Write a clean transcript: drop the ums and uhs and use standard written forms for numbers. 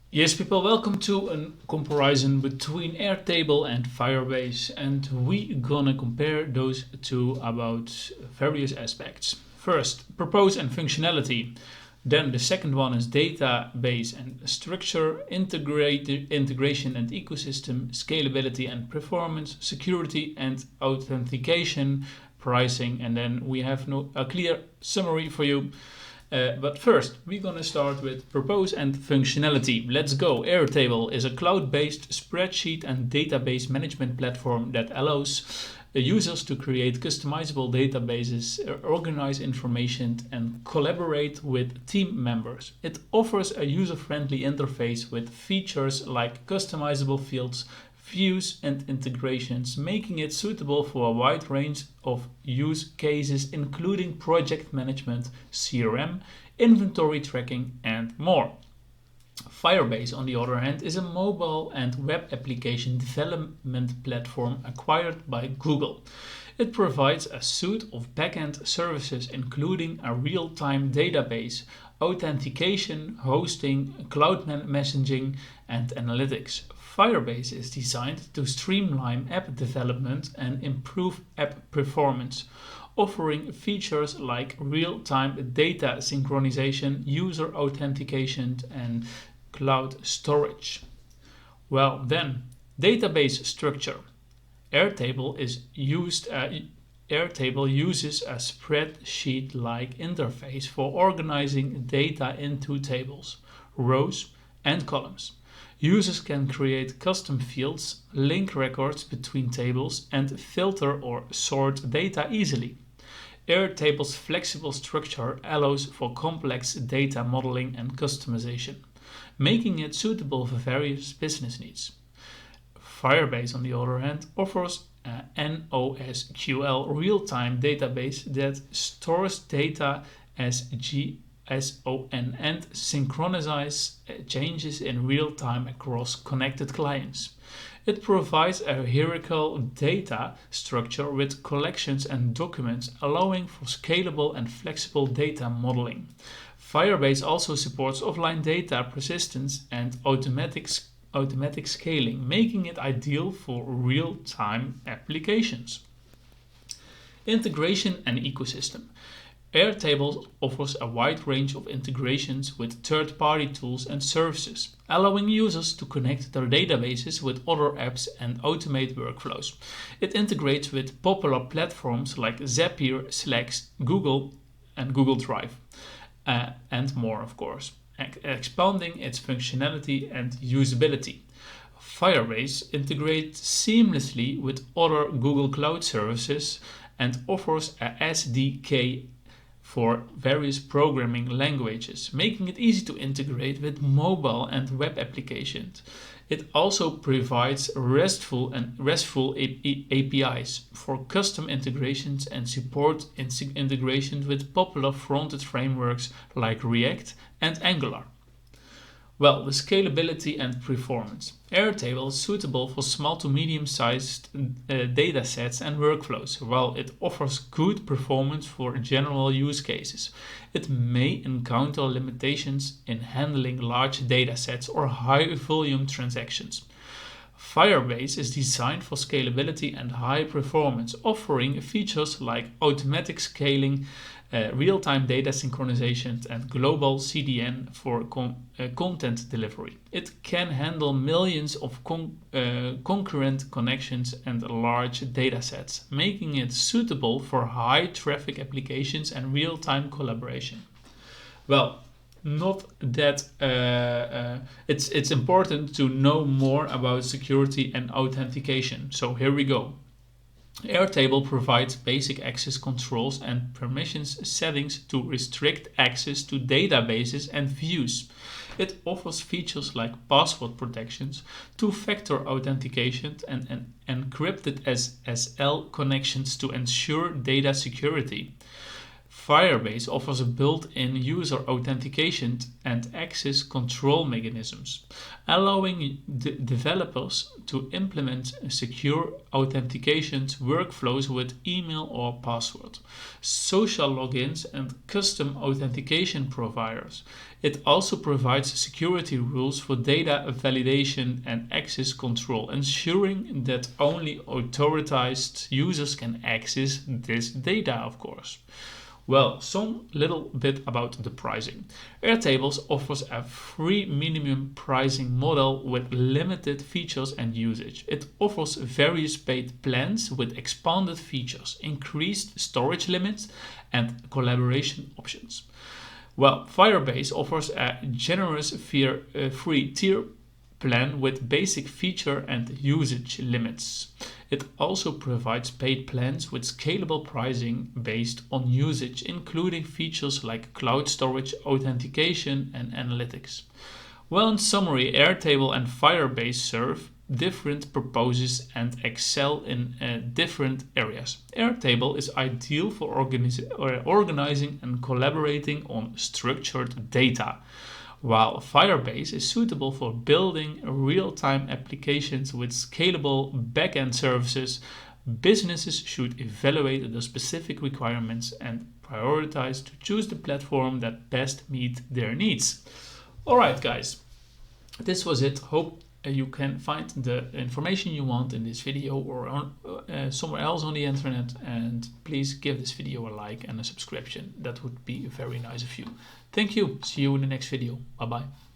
Yes, people, welcome to a comparison between Airtable and Firebase, and we gonna compare those two about various aspects. First, purpose and functionality. Then the second one is database and structure, integration and ecosystem, scalability and performance, security and authentication, pricing, and then we have a clear summary for you. But first, we're going to start with purpose and functionality. Let's go. Airtable is a cloud-based spreadsheet and database management platform that allows users to create customizable databases, organize information, and collaborate with team members. It offers a user-friendly interface with features like customizable fields, views, and integrations, making it suitable for a wide range of use cases, including project management, CRM, inventory tracking, and more. Firebase, on the other hand, is a mobile and web application development platform acquired by Google. It provides a suite of backend services, including a real time database, authentication, hosting, cloud messaging, and analytics. Firebase is designed to streamline app development and improve app performance, offering features like real time data synchronization, user authentication, and cloud storage. Well, then, database structure. Airtable is used. Airtable uses a spreadsheet-like interface for organizing data into tables, rows, and columns. Users can create custom fields, link records between tables, and filter or sort data easily. Airtable's flexible structure allows for complex data modeling and customization, making it suitable for various business needs. Firebase, on the other hand, offers a NoSQL real-time database that stores data as JSON and synchronizes changes in real time across connected clients. It provides a hierarchical data structure with collections and documents, allowing for scalable and flexible data modeling. Firebase also supports offline data persistence and automatic scaling, making it ideal for real-time applications. Integration and ecosystem. Airtable offers a wide range of integrations with third-party tools and services, allowing users to connect their databases with other apps and automate workflows. It integrates with popular platforms like Zapier, Slack, Google, and Google Drive, and more, of course, expanding its functionality and usability. Firebase integrates seamlessly with other Google Cloud services and offers a SDK for various programming languages, making it easy to integrate with mobile and web applications. It also provides RESTful APIs for custom integrations and support integrations with popular front-end frameworks like React and Angular. Well, the scalability and performance. Airtable is suitable for small to medium-sized data sets and workflows, while it offers good performance for general use cases. It may encounter limitations in handling large data sets or high-volume transactions. Firebase is designed for scalability and high performance, offering features like automatic scaling, real-time data synchronization, and global CDN for content delivery. It can handle millions of concurrent connections and large datasets, making it suitable for high-traffic applications and real-time collaboration. Well, not that it's important to know more about security and authentication. So here we go. Airtable provides basic access controls and permissions settings to restrict access to databases and views. It offers features like password protections, two-factor authentication, and encrypted SSL connections to ensure data security. Firebase offers a built-in user authentication and access control mechanisms, allowing developers to implement secure authentication workflows with email or password, social logins, and custom authentication providers. It also provides security rules for data validation and access control, ensuring that only authorized users can access this data, of course. Well, some little bit about the pricing. Airtable offers a free minimum pricing model with limited features and usage. It offers various paid plans with expanded features, increased storage limits, and collaboration options. Well, Firebase offers a generous free tier plan with basic feature and usage limits. It also provides paid plans with scalable pricing based on usage, including features like cloud storage, authentication, and analytics. Well, in summary, Airtable and Firebase serve different purposes and excel in different areas. Airtable is ideal for organizing and collaborating on structured data, while Firebase is suitable for building real-time applications with scalable backend services. Businesses should evaluate the specific requirements and prioritize to choose the platform that best meets their needs. Alright guys, this was it. Hope you can find the information you want in this video or on, somewhere else on the internet, and please give this video a like and a subscription. That would be very nice of you. Thank you. See you in the next video. Bye bye.